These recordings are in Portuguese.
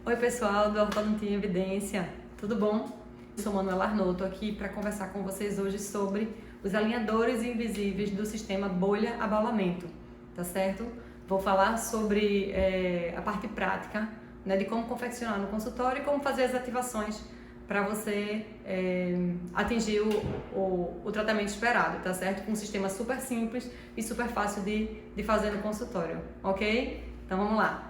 Oi pessoal do Ortodontia em Evidência, tudo bom? Eu sou Manuela Arnaud, tô aqui para conversar com vocês hoje sobre os alinhadores invisíveis do sistema bolha-abaulamento, tá certo? Vou falar sobre a parte prática, né, de como confeccionar no consultório e como fazer as ativações para você atingir o tratamento esperado, tá certo? Com um sistema super simples e super fácil de fazer no consultório, ok? Então vamos lá!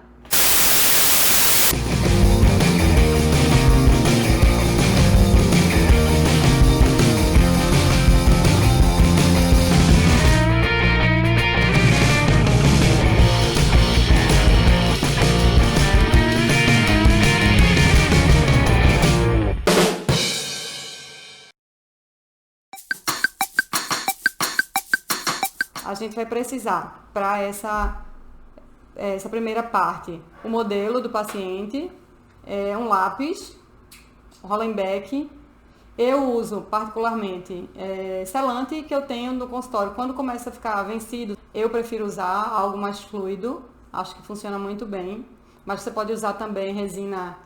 A gente vai precisar, para essa primeira parte, o modelo do paciente, um lápis, Hollenbeck. Eu uso particularmente selante, que eu tenho no consultório. Quando começa a ficar vencido, eu prefiro usar algo mais fluido, acho que funciona muito bem. Mas você pode usar também resina,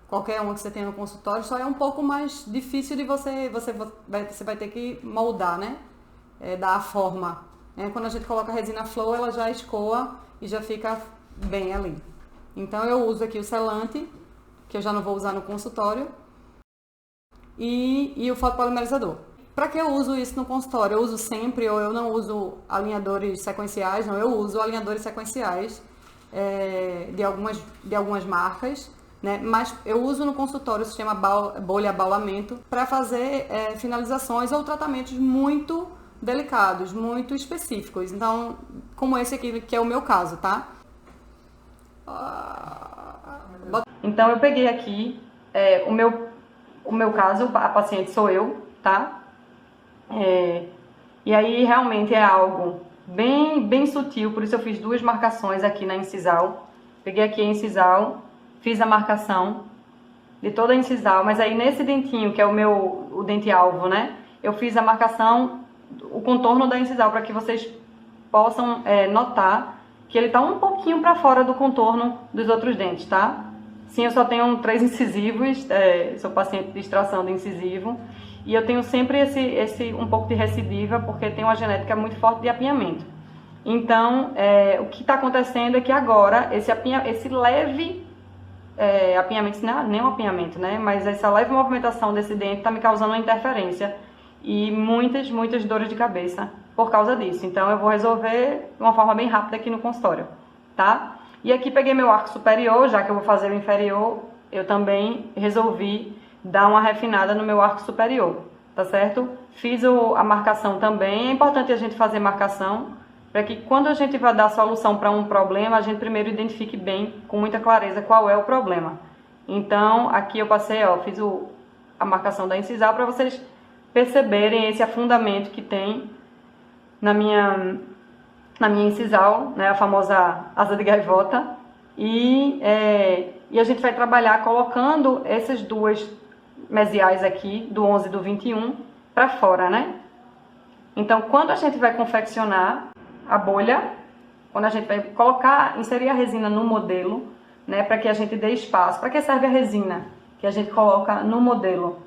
qualquer uma que você tenha no consultório, só é um pouco mais difícil de você vai ter que moldar, né? Dar a forma. Quando a gente coloca a resina flow, ela já escoa e já fica bem ali. Então eu uso aqui o selante, que eu já não vou usar no consultório, e o fotopolimerizador. Para que eu uso isso no consultório? Eu uso sempre, ou eu não uso alinhadores sequenciais, não, eu uso alinhadores sequenciais de algumas marcas, né? Mas eu uso no consultório o sistema bolha-abaulamento para fazer finalizações ou tratamentos muito delicados, muito específicos. Então, como esse aqui, que é o meu caso, tá? Então, eu peguei aqui o meu caso, a paciente sou eu, tá? E aí, realmente é algo bem sutil, por isso eu fiz duas marcações aqui na incisal. Peguei aqui a incisal, fiz a marcação de toda a incisal, mas aí nesse dentinho, que é o dente-alvo, né? Eu fiz a marcação, o contorno da incisal, para que vocês possam notar que ele tá um pouquinho para fora do contorno dos outros dentes, tá? Sim, eu só tenho 3 incisivos, sou paciente de extração de incisivo, e eu tenho sempre um pouco de recidiva, porque tem uma genética muito forte de apinhamento. Então, o que está acontecendo é que agora, esse leve apinhamento, não é nem um apinhamento, né? Mas essa leve movimentação desse dente está me causando uma interferência e muitas dores de cabeça por causa disso. Então eu vou resolver de uma forma bem rápida aqui no consultório, tá? E aqui peguei meu arco superior, já que eu vou fazer o inferior, eu também resolvi dar uma refinada no meu arco superior, tá certo? Fiz a marcação também. É importante a gente fazer marcação para que quando a gente vai dar solução para um problema, a gente primeiro identifique bem, com muita clareza, qual é o problema. Então aqui eu passei, fiz a marcação da incisal para vocês perceberem esse afundamento que tem na minha incisal, né, a famosa asa de gaivota, e a gente vai trabalhar colocando essas duas mesiais aqui, do 11 e do 21, para fora, né? Então, quando a gente vai confeccionar a bolha, quando a gente vai inserir a resina no modelo, né, para que a gente dê espaço. Para que serve a resina que a gente coloca no modelo?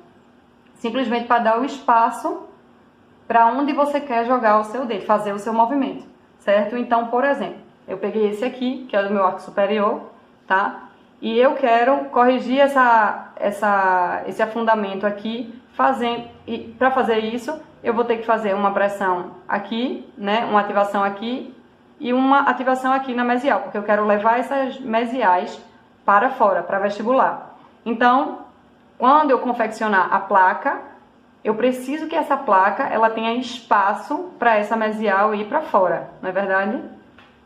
Simplesmente para dar o espaço para onde você quer jogar o seu dedo, fazer o seu movimento, certo? Então, por exemplo, eu peguei esse aqui, que é do meu arco superior, tá? E eu quero corrigir esse afundamento aqui, e para fazer isso, eu vou ter que fazer uma pressão aqui, né? Uma ativação aqui e uma ativação aqui na mesial, porque eu quero levar essas mesiais para fora, para vestibular. Então, quando eu confeccionar a placa, eu preciso que essa placa ela tenha espaço para essa mesial ir para fora, não é verdade?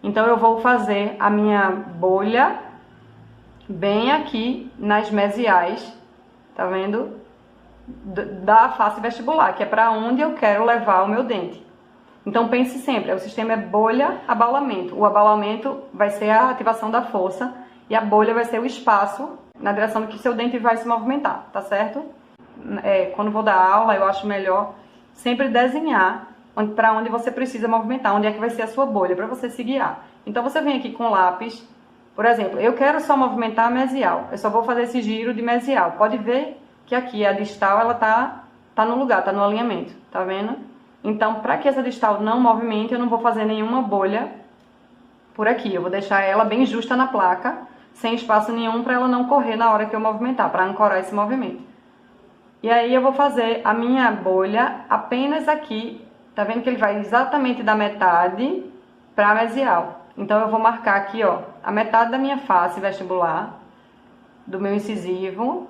Então eu vou fazer a minha bolha bem aqui nas mesiais, tá vendo? Da face vestibular, que é para onde eu quero levar o meu dente. Então pense sempre, o sistema é bolha-abaulamento. O abaulamento vai ser a ativação da força e a bolha vai ser o espaço na direção que seu dente vai se movimentar, tá certo? Quando vou dar aula, eu acho melhor sempre desenhar para onde você precisa movimentar, onde é que vai ser a sua bolha, para você se guiar. Então você vem aqui com o lápis Por exemplo, eu quero só movimentar a mesial, eu só vou fazer esse giro de mesial. Pode ver que aqui a distal, ela tá no lugar, tá no alinhamento, tá vendo? Então, para que essa distal não movimente, eu não vou fazer nenhuma bolha por aqui. Eu vou deixar ela bem justa na placa, sem espaço nenhum, para ela não correr na hora que eu movimentar, para ancorar esse movimento. E aí eu vou fazer a minha bolha apenas aqui, tá vendo que ele vai exatamente da metade para a mesial. Então eu vou marcar aqui, ó, a metade da minha face vestibular, do meu incisivo,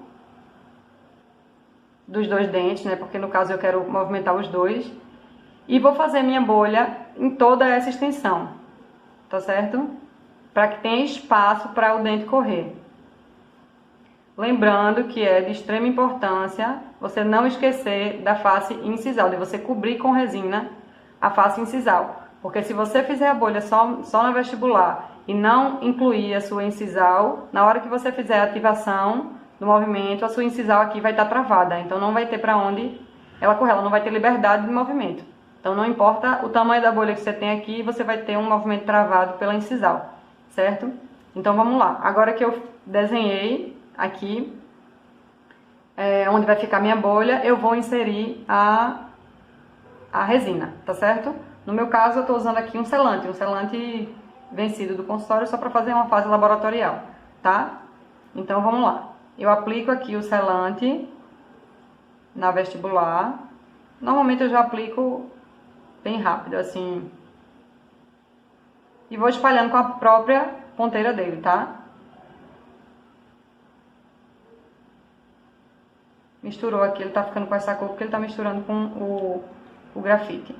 dos dois dentes, né, porque no caso eu quero movimentar os dois. E vou fazer minha bolha em toda essa extensão, tá certo? Para que tenha espaço para o dente correr. Lembrando que é de extrema importância você não esquecer da face incisal, de você cobrir com resina a face incisal. Porque se você fizer a bolha só na vestibular e não incluir a sua incisal, na hora que você fizer a ativação do movimento, a sua incisal aqui vai estar travada. Então não vai ter para onde ela correr, ela não vai ter liberdade de movimento. Então não importa o tamanho da bolha que você tem aqui, você vai ter um movimento travado pela incisal, certo? Então vamos lá. Agora que eu desenhei aqui, onde vai ficar minha bolha, eu vou inserir a resina, tá certo? No meu caso, eu estou usando aqui um selante vencido do consultório, só para fazer uma fase laboratorial, tá? Então vamos lá. Eu aplico aqui o selante na vestibular. Normalmente eu já aplico bem rápido, assim. E vou espalhando com a própria ponteira dele, tá? Misturou aqui, ele tá ficando com essa cor porque ele tá misturando com o grafite.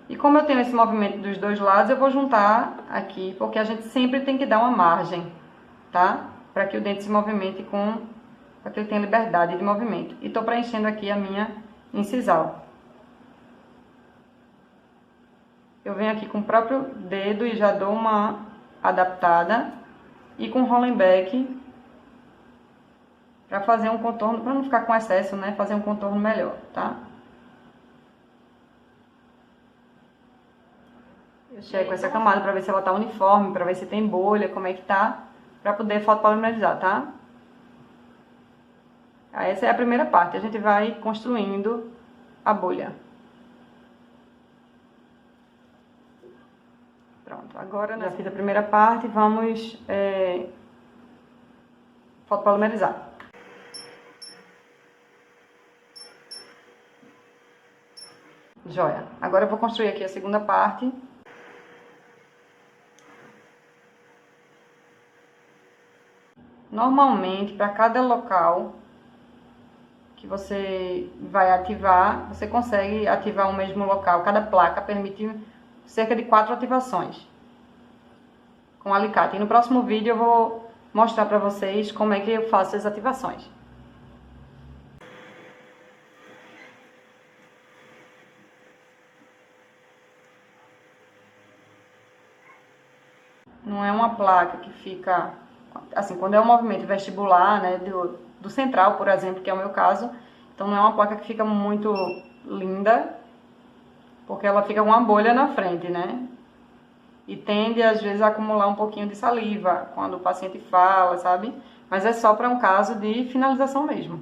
E como eu tenho esse movimento dos dois lados, eu vou juntar aqui, porque a gente sempre tem que dar uma margem, tá? Para que o dente se movimente para que ele tenha liberdade de movimento. E tô preenchendo aqui a minha incisal. Eu venho aqui com o próprio dedo e já dou uma adaptada. E com Hollenbeck, para fazer um contorno, para não ficar com excesso, né? Fazer um contorno melhor, tá? Eu checo essa camada para ver se ela tá uniforme, para ver se tem bolha, como é que tá, para poder fotopolimerizar, tá? Aí essa é a primeira parte, a gente vai construindo a bolha. Pronto, agora já fiz a primeira parte, vamos fotopolimerizar. Joia. Agora eu vou construir aqui a segunda parte. Normalmente, para cada local que você vai ativar, você consegue ativar o mesmo local. Cada placa permite cerca de 4 ativações com alicate. E no próximo vídeo eu vou mostrar para vocês como é que eu faço as ativações. Não é uma placa que fica, assim, quando é um movimento vestibular, né, do central, por exemplo, que é o meu caso, então não é uma placa que fica muito linda, porque ela fica com uma bolha na frente, né, e tende às vezes a acumular um pouquinho de saliva quando o paciente fala, sabe, mas é só para um caso de finalização mesmo,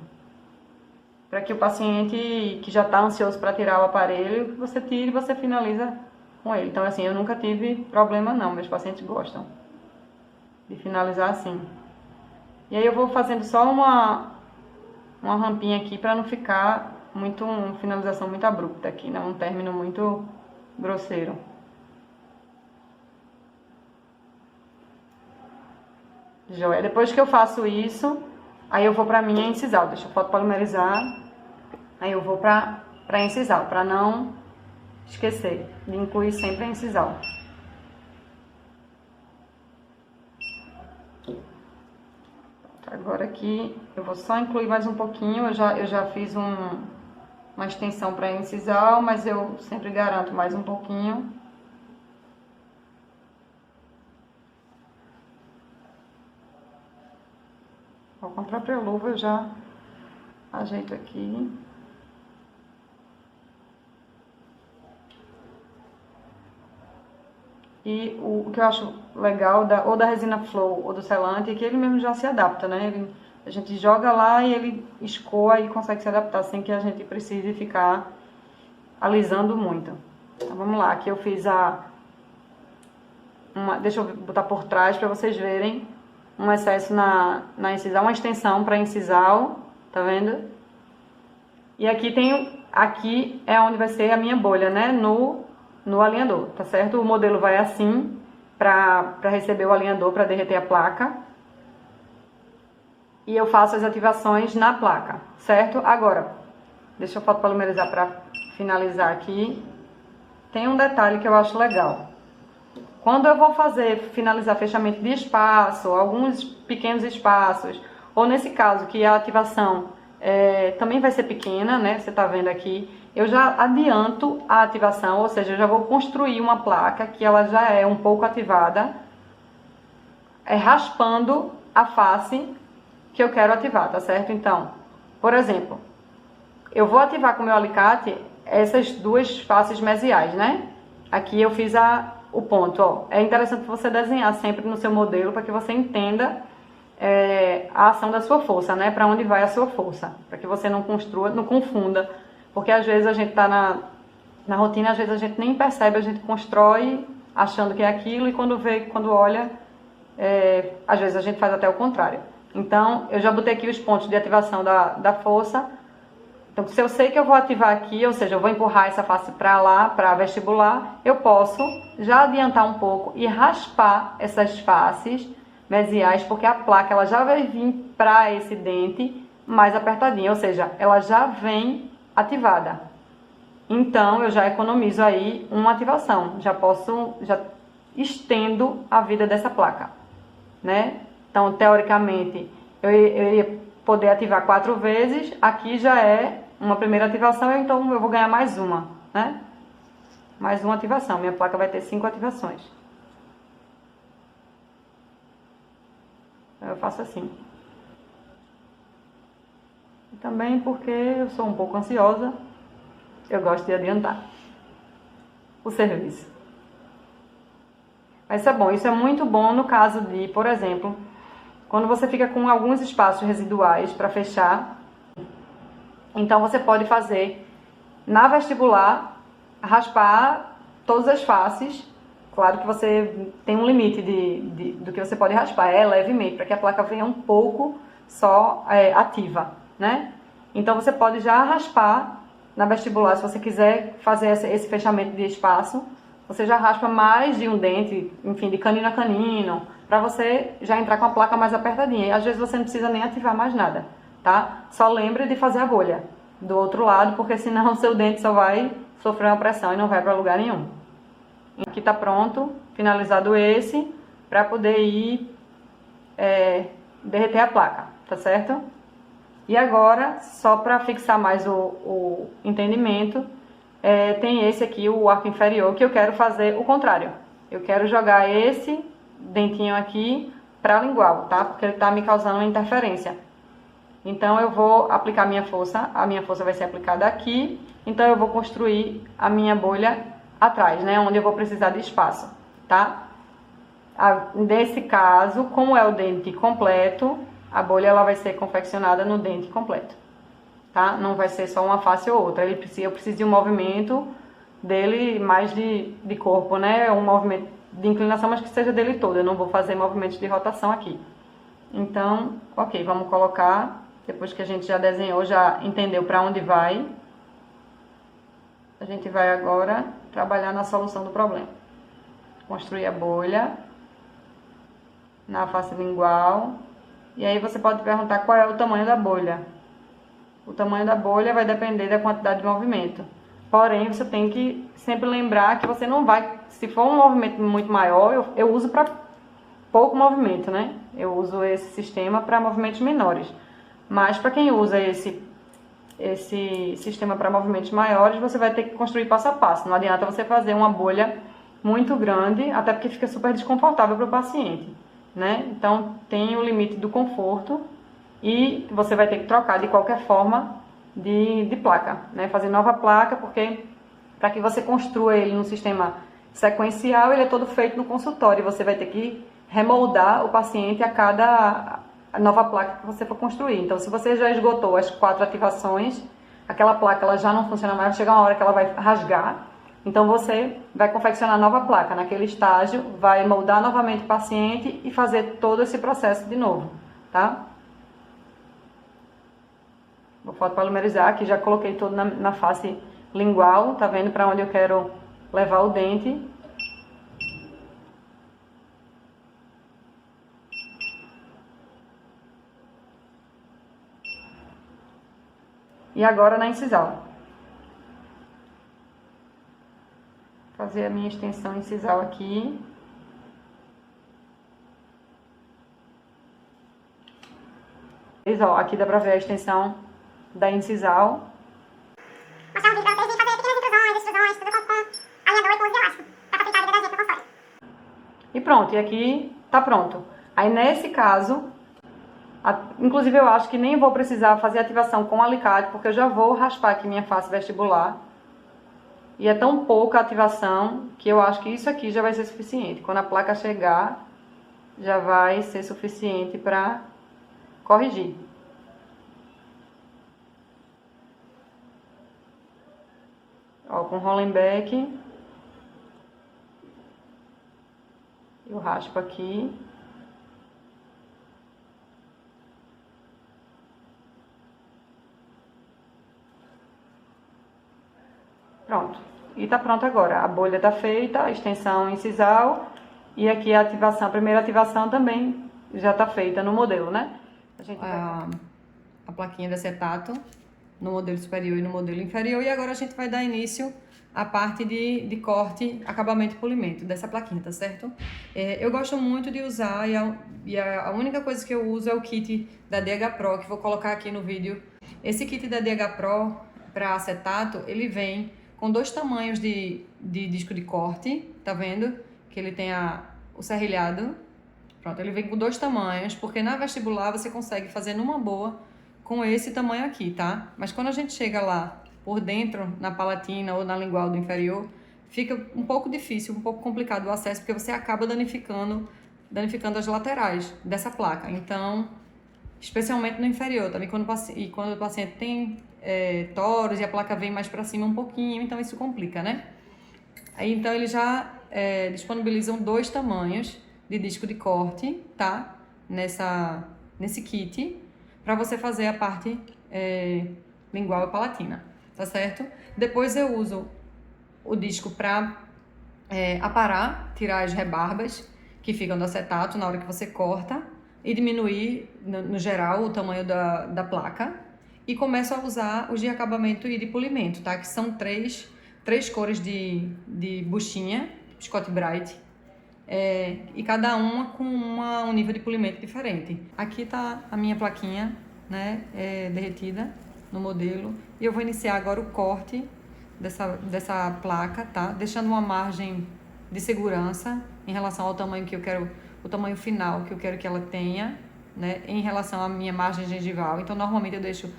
para que o paciente que já está ansioso para tirar o aparelho, você tire e você finaliza com ele. Então, assim, eu nunca tive problema não, meus pacientes gostam de finalizar assim. E aí eu vou fazendo só uma rampinha aqui para não ficar uma finalização muito abrupta aqui, né? Um término muito grosseiro. Joia. Depois que eu faço isso, aí eu vou pra minha incisal. Deixa eu fotopolimerizar. Aí eu vou pra incisal, pra não esquecer de incluir sempre a incisal. Agora aqui eu vou só incluir mais um pouquinho, eu já fiz uma extensão para incisal, mas eu sempre garanto mais um pouquinho. Com a própria luva eu já ajeito aqui. E o que eu acho legal ou da resina flow ou do selante é que ele mesmo já se adapta, né? A gente joga lá e ele escoa e consegue se adaptar sem que a gente precise ficar alisando muito. Então vamos lá, aqui eu fiz deixa eu botar por trás para vocês verem um excesso na incisal, uma extensão para incisal, tá vendo? E aqui é onde vai ser a minha bolha, né? No alinhador, tá certo? O modelo vai assim para receber o alinhador, para derreter a placa. E eu faço as ativações na placa, certo? Agora, deixa eu fotopolimerizar para finalizar aqui. Tem um detalhe que eu acho legal. Quando eu vou finalizar fechamento de espaço, alguns pequenos espaços, ou nesse caso que a ativação também vai ser pequena, né? Você tá vendo aqui. Eu já adianto a ativação, ou seja, eu já vou construir uma placa que ela já é um pouco ativada, raspando a face que eu quero ativar, tá certo? Então, por exemplo, eu vou ativar com o meu alicate essas duas faces mesiais, né? Aqui eu fiz o ponto, ó. É interessante você desenhar sempre no seu modelo para que você entenda a ação da sua força, né? Para onde vai a sua força, para que você não confunda, porque às vezes a gente tá na rotina, às vezes a gente nem percebe, a gente constrói achando que é aquilo e quando olha, às vezes a gente faz até o contrário. Então, eu já botei aqui os pontos de ativação da força. Então, se eu sei que eu vou ativar aqui, ou seja, eu vou empurrar essa face para lá, para vestibular, eu posso já adiantar um pouco e raspar essas faces mesiais, porque a placa ela já vai vir para esse dente mais apertadinha, ou seja, ela já vem ativada. Então, eu já economizo aí uma ativação, já estendo a vida dessa placa, né? Então, teoricamente, eu iria poder ativar 4 vezes, aqui já é uma primeira ativação, então eu vou ganhar mais uma, né? Mais uma ativação, minha placa vai ter 5 ativações. Eu faço assim. E também porque eu sou um pouco ansiosa, eu gosto de adiantar o serviço. Mas isso é bom, isso é muito bom no caso de, por exemplo, quando você fica com alguns espaços residuais para fechar, então você pode fazer na vestibular, raspar todas as faces. Claro que você tem um limite do que você pode raspar, levemente, para que a placa venha um pouco só ativa, né? Então você pode já raspar na vestibular, se você quiser fazer esse fechamento de espaço, você já raspa mais de um dente, enfim, de canino a canino, para você já entrar com a placa mais apertadinha. E às vezes você não precisa nem ativar mais nada, tá? Só lembre de fazer a bolha do outro lado, porque senão o seu dente só vai sofrer uma pressão e não vai para lugar nenhum. Aqui tá pronto, finalizado esse, para poder ir derreter a placa, tá certo? E agora, só para fixar mais o entendimento, tem esse aqui, o arco inferior, que eu quero fazer o contrário. Eu quero jogar esse dentinho aqui para a lingual, tá? Porque ele tá me causando uma interferência. Então, eu vou aplicar minha força, a minha força vai ser aplicada aqui, então eu vou construir a minha bolha atrás, né? Onde eu vou precisar de espaço, tá? Nesse caso, como é o dente completo, a bolha ela vai ser confeccionada no dente completo, tá? Não vai ser só uma face ou outra. Eu preciso de um movimento dele mais de corpo, né? Um movimento de inclinação, mas que seja dele todo. Eu não vou fazer movimentos de rotação aqui. Então, ok, vamos colocar. Depois que a gente já desenhou, já entendeu para onde vai, a gente vai agora trabalhar na solução do problema. Construir a bolha na face lingual. E aí você pode perguntar qual é o tamanho da bolha. O tamanho da bolha vai depender da quantidade de movimento. Porém, você tem que sempre lembrar que você não vai... Se for um movimento muito maior, eu uso para pouco movimento, né? Eu uso esse sistema para movimentos menores. Mas para quem usa esse sistema para movimentos maiores, você vai ter que construir passo a passo. Não adianta você fazer uma bolha muito grande, até porque fica super desconfortável para o paciente, né? Então, tem o limite do conforto e você vai ter que trocar de qualquer forma de placa, né? Fazer nova placa, porque para que você construa ele num sistema sequencial, ele é todo feito no consultório. Você vai ter que remoldar o paciente a cada nova placa que você for construir. Então, se você já esgotou as 4 ativações, aquela placa ela já não funciona mais, chega uma hora que ela vai rasgar. Então, você vai confeccionar nova placa. Naquele estágio, vai moldar novamente o paciente e fazer todo esse processo de novo, tá? Vou fotopolimerizar, aqui já coloquei tudo na face lingual, tá vendo para onde eu quero levar o dente. E agora na incisal. Fazer a minha extensão incisal aqui. Ó, aqui dá pra ver a extensão da incisal. Mostrar um vídeo pra vocês e fazer pequenas extrusões, tudo com alinhador e com uso de elástico, pra facilitar a vida da gente no consultório. E pronto, e aqui tá pronto. Aí nesse caso, inclusive eu acho que nem vou precisar fazer ativação com alicate, porque eu já vou raspar aqui minha face vestibular. E é tão pouca ativação que eu acho que isso aqui já vai ser suficiente. Quando a placa chegar, já vai ser suficiente para corrigir. Ó, com Hollenbeck. Eu raspo aqui. Pronto. E tá pronto agora. A bolha tá feita, a extensão incisal e aqui a ativação, a primeira ativação também já tá feita no modelo, né? A plaquinha de acetato no modelo superior e no modelo inferior. E agora a gente vai dar início à parte de corte, acabamento e polimento dessa plaquinha, tá certo? Eu gosto muito de usar e a única coisa que eu uso é o kit da DH Pro, que vou colocar aqui no vídeo. Esse kit da DH Pro para acetato, ele vem com 2 tamanhos de disco de corte, tá vendo? Que ele tem o serrilhado. Pronto, ele vem com 2 tamanhos, porque na vestibular você consegue fazer numa boa com esse tamanho aqui, tá? Mas quando a gente chega lá por dentro, na palatina ou na lingual do inferior, fica um pouco difícil, um pouco complicado o acesso, porque você acaba danificando as laterais dessa placa. Então, especialmente no inferior, também quando o paciente tem toros e a placa vem mais para cima um pouquinho, então isso complica, né? Aí, então, eles já disponibilizam 2 tamanhos de disco de corte, tá? Nesse kit, para você fazer a parte lingual e palatina, tá certo? Depois eu uso o disco para aparar, tirar as rebarbas que ficam do acetato na hora que você corta e diminuir, no geral, o tamanho da placa. E começo a usar os de acabamento e de polimento, tá? Que são três cores de buchinha, Scott Bright, e cada uma com um nível de polimento diferente. Aqui tá a minha plaquinha, né, derretida no modelo. E eu vou iniciar agora o corte dessa placa, tá? Deixando uma margem de segurança em relação ao tamanho que eu quero, o tamanho final que eu quero que ela tenha, né, em relação à minha margem gengival. Então, normalmente eu deixo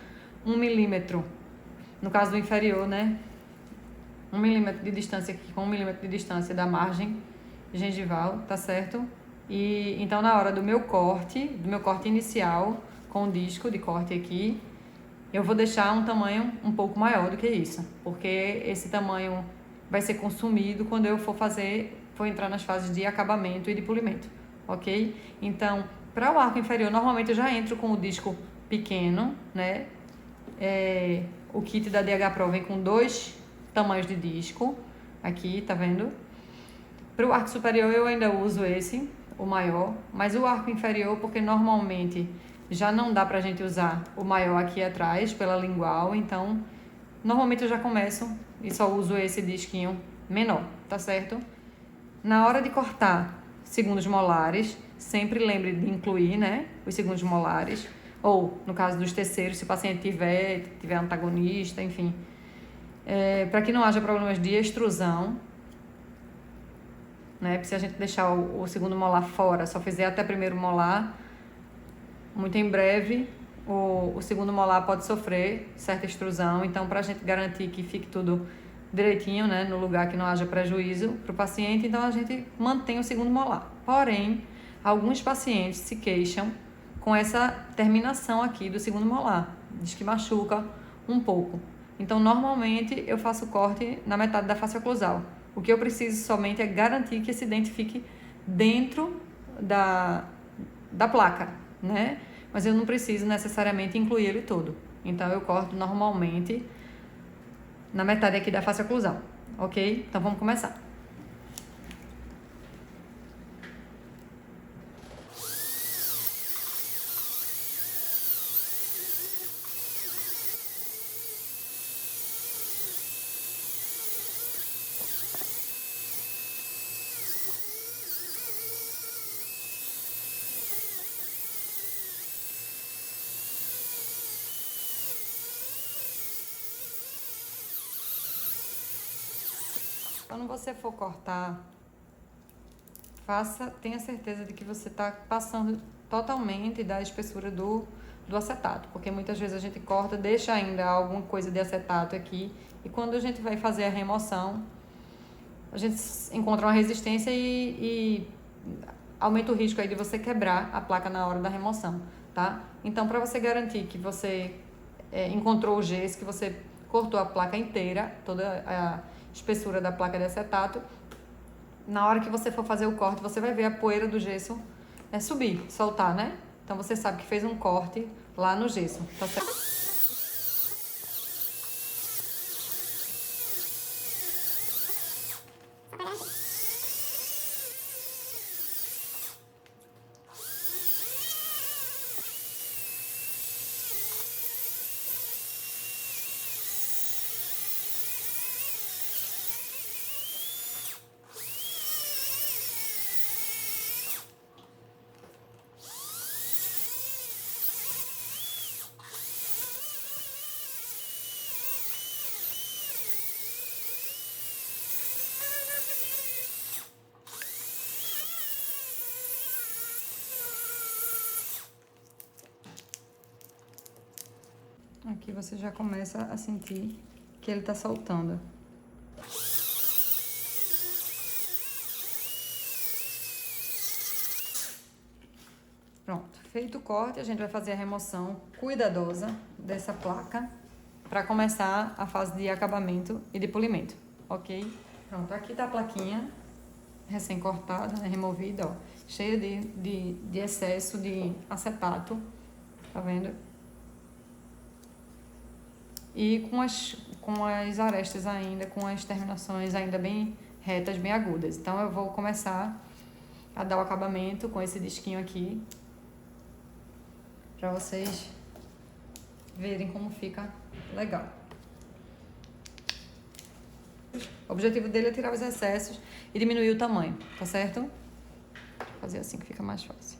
1 milímetro, no caso do inferior, né, 1 milímetro de distância aqui, com 1 milímetro de distância da margem gengival, tá certo? E então, na hora do meu corte inicial, com o disco de corte aqui, eu vou deixar um tamanho um pouco maior do que isso, porque esse tamanho vai ser consumido quando eu for entrar nas fases de acabamento e de polimento, ok? Então, para o arco inferior, normalmente eu já entro com o disco pequeno, né? O kit da DH Pro vem com 2 tamanhos de disco, aqui, tá vendo? Para o arco superior eu ainda uso esse, o maior, mas o arco inferior, porque normalmente já não dá pra gente usar o maior aqui atrás, pela lingual, então normalmente eu já começo e só uso esse disquinho menor, tá certo? Na hora de cortar segundos molares, sempre lembre de incluir, né, os segundos molares, ou no caso dos terceiros, se o paciente tiver antagonista, enfim, para que não haja problemas de extrusão, né, porque se a gente deixar o segundo molar fora, só fizer até primeiro molar, muito em breve o segundo molar pode sofrer certa extrusão. Então, para a gente garantir que fique tudo direitinho, né, no lugar que não haja prejuízo para o paciente, então a gente mantém o segundo molar. Porém, alguns pacientes se queixam com essa terminação aqui do segundo molar, diz que machuca um pouco. Então, normalmente, eu faço corte na metade da face oclusal. O que eu preciso somente é garantir que esse dente fique dentro da placa, né? Mas eu não preciso necessariamente incluir ele todo. Então, eu corto normalmente na metade aqui da face oclusal, ok? Então, vamos começar. Quando você for cortar, tenha certeza de que você está passando totalmente da espessura do acetato, porque muitas vezes a gente corta, deixa ainda alguma coisa de acetato aqui, e quando a gente vai fazer a remoção, a gente encontra uma resistência e aumenta o risco aí de você quebrar a placa na hora da remoção, tá? Então, para você garantir que você encontrou o gesso, que você cortou a placa inteira, toda a espessura da placa de acetato, na hora que você for fazer o corte, você vai ver a poeira do gesso subir, soltar, né? Então você sabe que fez um corte lá no gesso, tá certo? Aqui você já começa a sentir que ele tá soltando. Pronto, feito o corte, a gente vai fazer a remoção cuidadosa dessa placa para começar a fase de acabamento e de polimento, ok? Pronto, aqui tá a plaquinha recém-cortada, né, removida, ó, cheia de excesso de acetato, tá vendo? E com as arestas ainda, com as terminações ainda bem retas, bem agudas. Então, eu vou começar a dar o acabamento com esse disquinho aqui, para vocês verem como fica legal. O objetivo dele é tirar os excessos e diminuir o tamanho, tá certo? Vou fazer assim que fica mais fácil.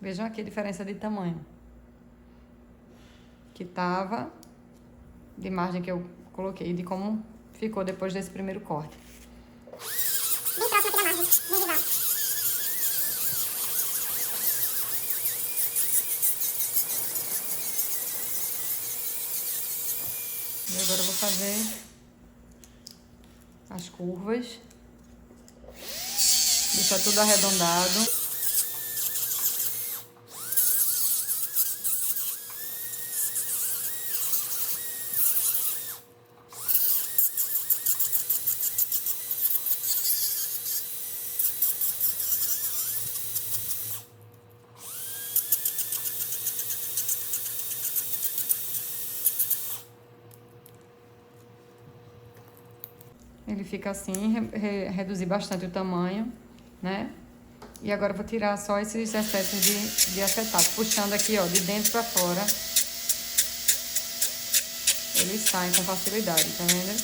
Vejam aqui a diferença de tamanho. Que tava, de margem que eu coloquei, de como ficou depois desse primeiro corte. Bem próximo aqui da margem, gengival. E agora eu vou fazer as curvas. Deixar tudo arredondado. Ele fica assim, reduzir bastante o tamanho, né? E agora eu vou tirar só esses excessos de acetato, puxando aqui, ó, de dentro pra fora. Eles saem com facilidade, tá vendo?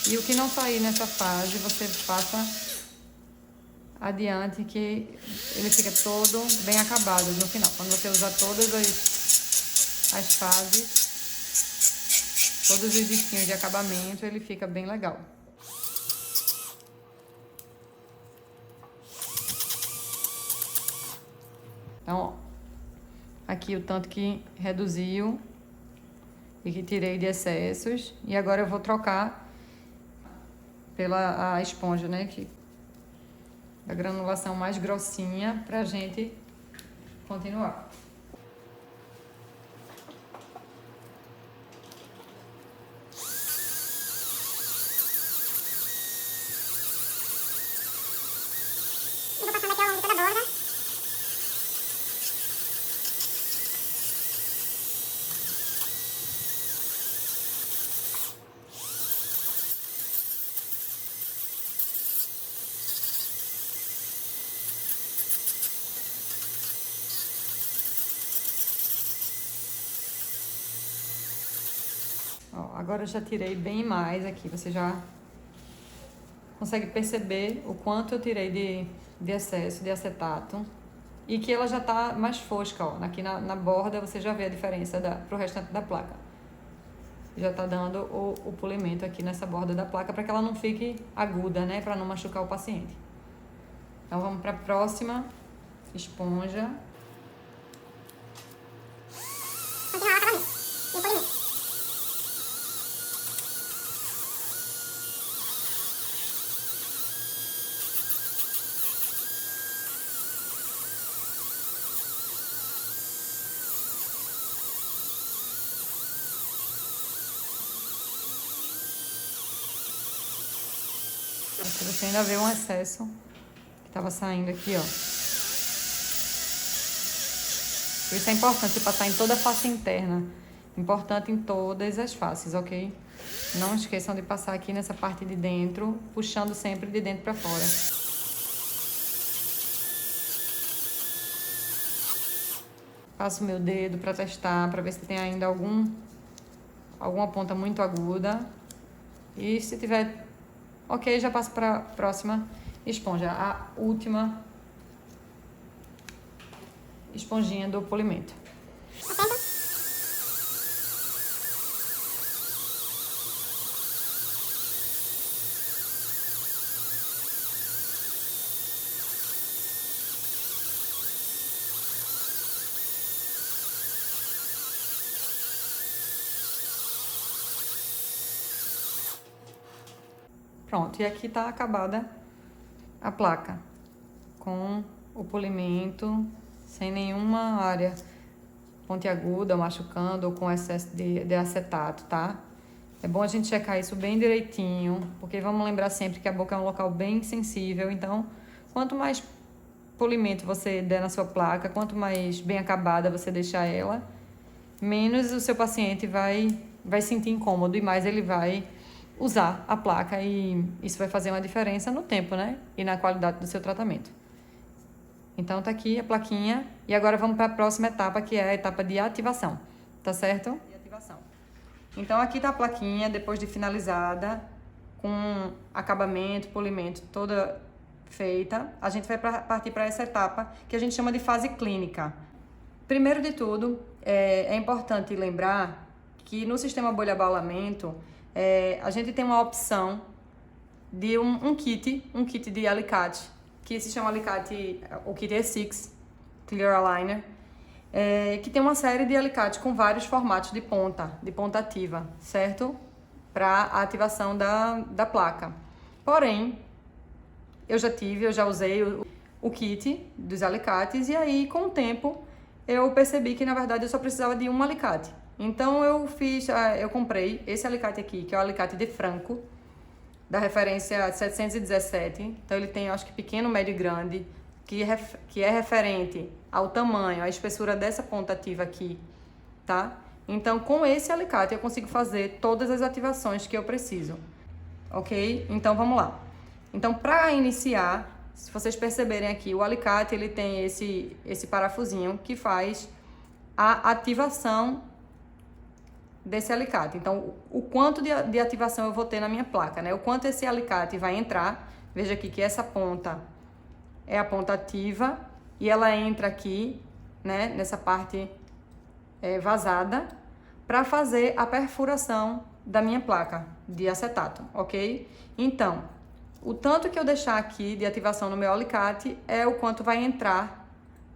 E o que não sair nessa fase, você passa adiante que ele fica todo bem acabado no final. Quando você usar todas as fases, todos os risquinhos de acabamento, ele fica bem legal. Então, ó, aqui o tanto que reduziu e que tirei de excessos. E agora eu vou trocar pela a esponja, né, que da granulação mais grossinha pra gente continuar. E vou passando aqui ao longo de toda a borda. Ó, agora eu já tirei bem mais aqui, você já consegue perceber o quanto eu tirei de excesso de acetato e que ela já tá mais fosca, ó. Aqui na borda você já vê a diferença pro restante da placa. Já tá dando o polimento aqui nessa borda da placa para que ela não fique aguda, né, para não machucar o paciente. Então vamos para a próxima esponja. Continuar o acabamento e o polimento. Aqui você ainda vê um excesso que tava saindo aqui, ó. Por isso é importante passar em toda a face interna. Importante em todas as faces, ok? Não esqueçam de passar aqui nessa parte de dentro, puxando sempre de dentro pra fora. Passo o meu dedo pra testar, pra ver se tem ainda alguma ponta muito aguda. E se tiver ok, já passo para a próxima esponja, a última esponjinha do polimento. Pronto, e aqui tá acabada a placa, com o polimento, sem nenhuma área pontiaguda, machucando ou com excesso de acetato, tá? É bom a gente checar isso bem direitinho, porque vamos lembrar sempre que a boca é um local bem sensível, então quanto mais polimento você der na sua placa, quanto mais bem acabada você deixar ela, menos o seu paciente vai sentir incômodo e mais ele vai usar a placa, e isso vai fazer uma diferença no tempo, né? E na qualidade do seu tratamento. Então tá aqui a plaquinha e agora vamos para a próxima etapa, que é a etapa de ativação, tá certo? Então aqui tá a plaquinha depois de finalizada, com acabamento, polimento toda feita. A gente vai partir para essa etapa que a gente chama de fase clínica. Primeiro de tudo, é importante lembrar que no sistema bolha-abalamento a gente tem uma opção de um kit de alicate, que se chama alicate, o kit E6 Clear Aligner, que tem uma série de alicates com vários formatos de ponta ativa, certo? Para a ativação da placa. Porém, eu já usei o kit dos alicates e aí com o tempo eu percebi que na verdade eu só precisava de um alicate. Então eu comprei esse alicate aqui, que é o alicate de Franco, da referência 717. Então ele tem, acho que pequeno, médio e grande, que é referente ao tamanho, à espessura dessa ponta ativa aqui, tá? Então com esse alicate eu consigo fazer todas as ativações que eu preciso, ok? Então vamos lá. Então para iniciar, se vocês perceberem aqui, o alicate ele tem esse parafusinho que faz a ativação desse alicate. Então, o quanto de ativação eu vou ter na minha placa, né? O quanto esse alicate vai entrar. Veja aqui que essa ponta é a ponta ativa e ela entra aqui, né, nessa parte vazada, para fazer a perfuração da minha placa de acetato, ok? Então, o tanto que eu deixar aqui de ativação no meu alicate é o quanto vai entrar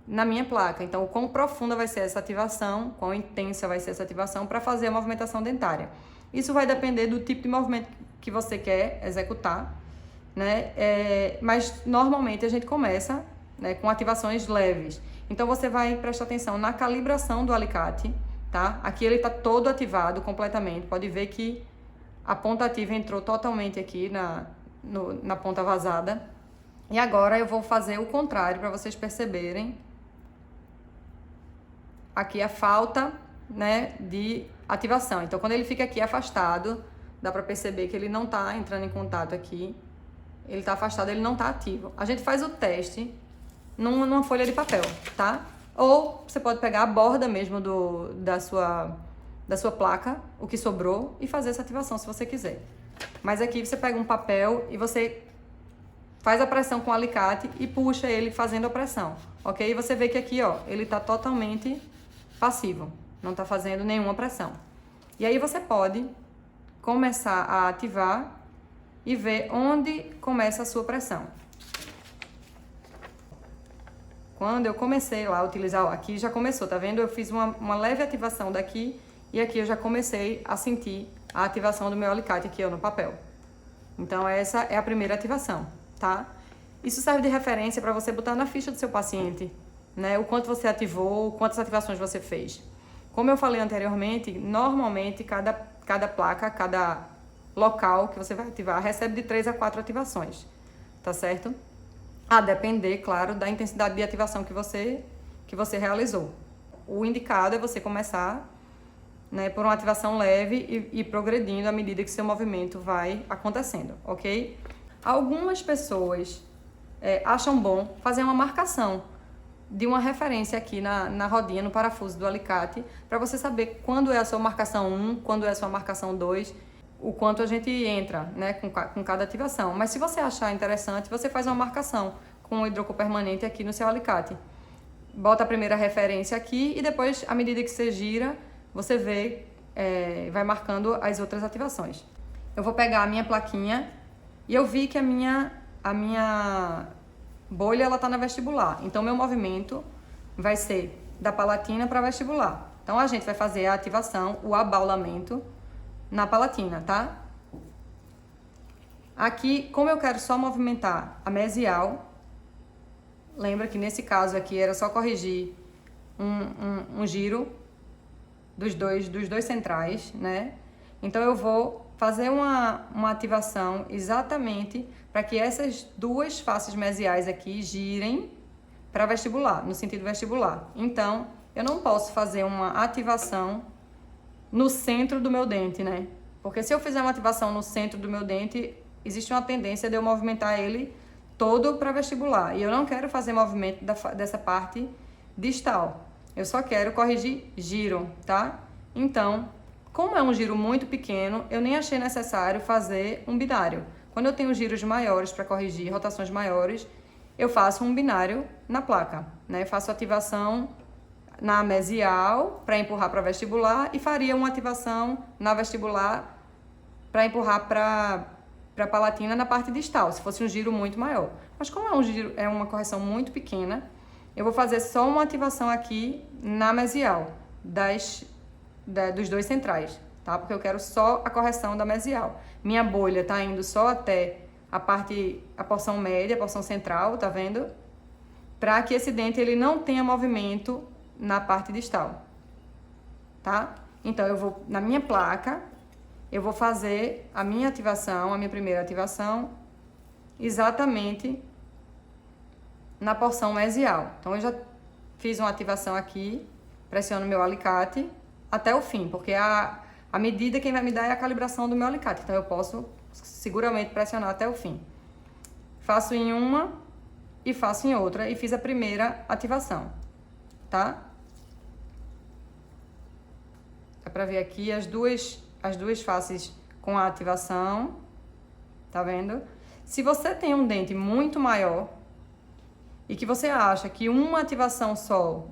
na minha placa. Então, o quão profunda vai ser essa ativação, quão intensa vai ser essa ativação para fazer a movimentação dentária. Isso vai depender do tipo de movimento que você quer executar, né? Mas normalmente a gente começa, né, com ativações leves. Então, você vai prestar atenção na calibração do alicate, tá? Aqui ele está todo ativado completamente. Pode ver que a ponta ativa entrou totalmente aqui na ponta vazada. E agora eu vou fazer o contrário para vocês perceberem aqui a falta, né, de ativação. Então, quando ele fica aqui afastado, dá para perceber que ele não está entrando em contato aqui. Ele está afastado, ele não está ativo. A gente faz o teste numa folha de papel, tá? Ou você pode pegar a borda mesmo da sua placa, o que sobrou, e fazer essa ativação se você quiser. Mas aqui você pega um papel e você faz a pressão com o alicate e puxa ele fazendo a pressão, ok? E você vê que aqui, ó, ele tá totalmente passivo, não tá fazendo nenhuma pressão. E aí você pode começar a ativar e ver onde começa a sua pressão. Quando eu comecei lá a utilizar, ó, aqui já começou, tá vendo? Eu fiz uma leve ativação daqui e aqui eu já comecei a sentir a ativação do meu alicate aqui, ó, no papel. Então essa é a primeira ativação, tá? Isso serve de referência para você botar na ficha do seu paciente, né? O quanto você ativou, quantas ativações você fez. Como eu falei anteriormente, normalmente cada placa, cada local que você vai ativar recebe de 3 a 4 ativações, tá certo? A depender, claro, da intensidade de ativação que você realizou. O indicado é você começar, né, por uma ativação leve e progredindo à medida que seu movimento vai acontecendo, ok? Algumas pessoas acham bom fazer uma marcação de uma referência aqui na rodinha, no parafuso do alicate, para você saber quando é a sua marcação 1, quando é a sua marcação 2, o quanto a gente entra, né, com cada ativação. Mas se você achar interessante, você faz uma marcação com o hidrocor permanente aqui no seu alicate. Bota a primeira referência aqui e depois, à medida que você gira, você vê, vai marcando as outras ativações. Eu vou pegar a minha plaquinha e eu vi que a minha bolha ela tá na vestibular. Então, meu movimento vai ser da palatina para vestibular. Então, a gente vai fazer a ativação, o abaulamento na palatina, tá? Aqui, como eu quero só movimentar a mesial, lembra que nesse caso aqui era só corrigir um giro dos dois centrais, né? Então eu vou fazer uma ativação exatamente para que essas duas faces mesiais aqui girem para vestibular, no sentido vestibular. Então, eu não posso fazer uma ativação no centro do meu dente, né? Porque se eu fizer uma ativação no centro do meu dente, existe uma tendência de eu movimentar ele todo para vestibular. E eu não quero fazer movimento dessa parte distal. Eu só quero corrigir giro, tá? Então, como é um giro muito pequeno, eu nem achei necessário fazer um binário. Quando eu tenho giros maiores para corrigir rotações maiores, eu faço um binário na placa, né? Faço ativação na mesial para empurrar para vestibular e faria uma ativação na vestibular para empurrar para a palatina na parte distal, se fosse um giro muito maior. Mas como é uma correção muito pequena, eu vou fazer só uma ativação aqui na mesial dos dois centrais, tá? Porque eu quero só a correção da mesial. Minha bolha tá indo só até a porção média, a porção central, tá vendo? Para que esse dente ele não tenha movimento na parte distal, tá? Então, eu vou, na minha placa, eu vou fazer a minha ativação, a minha primeira ativação, exatamente na porção mesial. Então, eu já fiz uma ativação aqui, pressiono meu alicate até o fim, porque a medida quem vai me dar é a calibração do meu alicate. Então, eu posso seguramente pressionar até o fim. Faço em uma e faço em outra e fiz a primeira ativação, tá? Dá pra ver aqui as duas faces com a ativação, tá vendo? Se você tem um dente muito maior, e que você acha que uma ativação só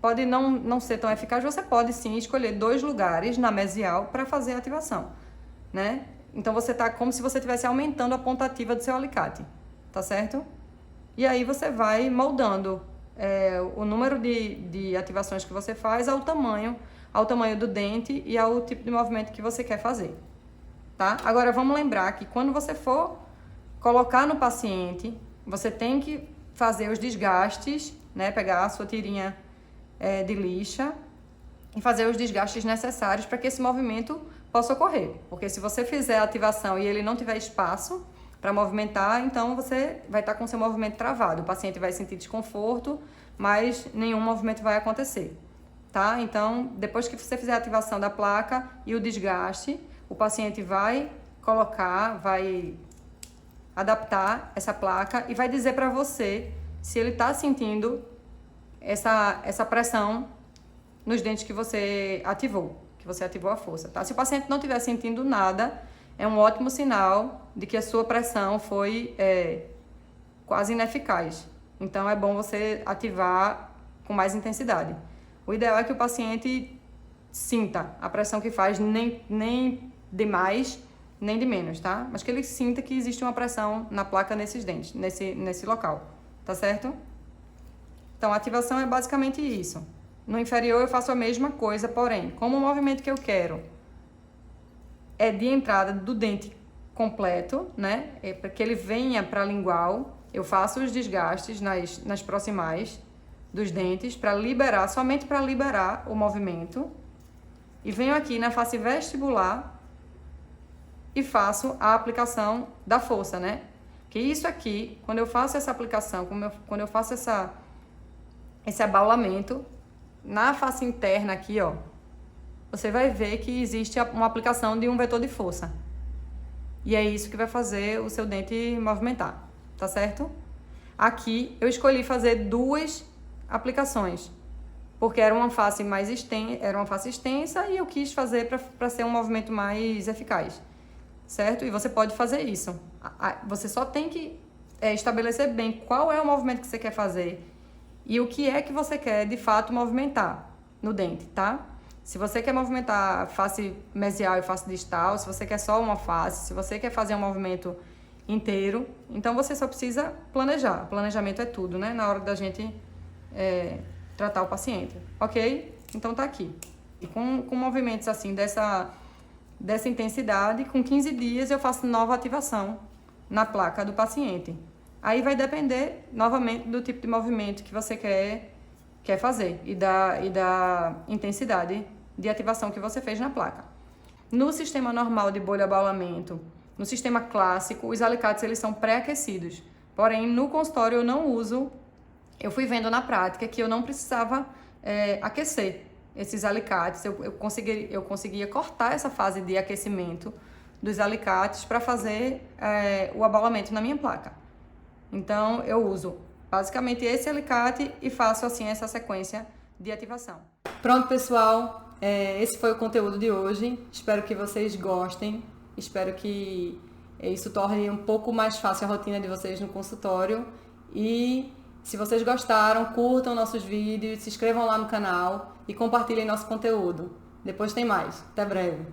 pode não ser tão eficaz, você pode sim escolher 2 lugares na mesial para fazer a ativação, né? Então você tá como se você estivesse aumentando a ponta ativa do seu alicate, tá certo? E aí você vai moldando o número de ativações que você faz ao tamanho do dente e ao tipo de movimento que você quer fazer, tá? Agora vamos lembrar que quando você for colocar no paciente, você tem que fazer os desgastes, né? Pegar a sua tirinha de lixa e fazer os desgastes necessários para que esse movimento possa ocorrer. Porque se você fizer a ativação e ele não tiver espaço para movimentar, então você vai estar com seu movimento travado. O paciente vai sentir desconforto, mas nenhum movimento vai acontecer, tá? Então, depois que você fizer a ativação da placa e o desgaste, o paciente vai vai adaptar essa placa e vai dizer para você se ele está sentindo essa pressão nos dentes que você ativou a força, tá? Se o paciente não estiver sentindo nada, é um ótimo sinal de que a sua pressão foi quase ineficaz. Então, é bom você ativar com mais intensidade. O ideal é que o paciente sinta a pressão que faz, nem de mais, nem de menos, tá? Mas que ele sinta que existe uma pressão na placa nesses dentes, nesse local, tá certo? Então, a ativação é basicamente isso. No inferior eu faço a mesma coisa, porém, como o movimento que eu quero é de entrada do dente completo, né? Para que ele venha para a lingual, eu faço os desgastes nas proximais dos dentes para liberar, somente para liberar o movimento. E venho aqui na face vestibular e faço a aplicação da força, né? Que isso aqui, quando eu faço essa aplicação, quando eu faço esse abaulamento, na face interna aqui, ó, você vai ver que existe uma aplicação de um vetor de força. E é isso que vai fazer o seu dente movimentar, tá certo? Aqui eu escolhi fazer 2 aplicações, porque era uma face extensa e eu quis fazer para ser um movimento mais eficaz, certo? E você pode fazer isso. Você só tem que estabelecer bem qual é o movimento que você quer fazer e o que é que você quer de fato movimentar no dente, tá? Se você quer movimentar face mesial e face distal, se você quer só uma face, se você quer fazer um movimento inteiro, então você só precisa planejar. Planejamento é tudo, né? Na hora da gente tratar o paciente, ok? Então tá aqui. E com movimentos assim dessa intensidade, com 15 dias eu faço nova ativação na placa do paciente. Aí vai depender novamente do tipo de movimento que você quer fazer e da intensidade de ativação que você fez na placa. No sistema normal de bolha-abaulamento, no sistema clássico, os alicates eles são pré-aquecidos. Porém, no consultório eu não uso, eu fui vendo na prática que eu não precisava aquecer esses alicates. Eu conseguia cortar essa fase de aquecimento dos alicates para fazer o abaulamento na minha placa. Então, eu uso basicamente esse alicate e faço assim essa sequência de ativação. Pronto, pessoal, esse foi o conteúdo de hoje. Espero que vocês gostem, espero que isso torne um pouco mais fácil a rotina de vocês no consultório. E se vocês gostaram, curtam nossos vídeos, se inscrevam lá no canal e compartilhem nosso conteúdo. Depois tem mais. Até breve.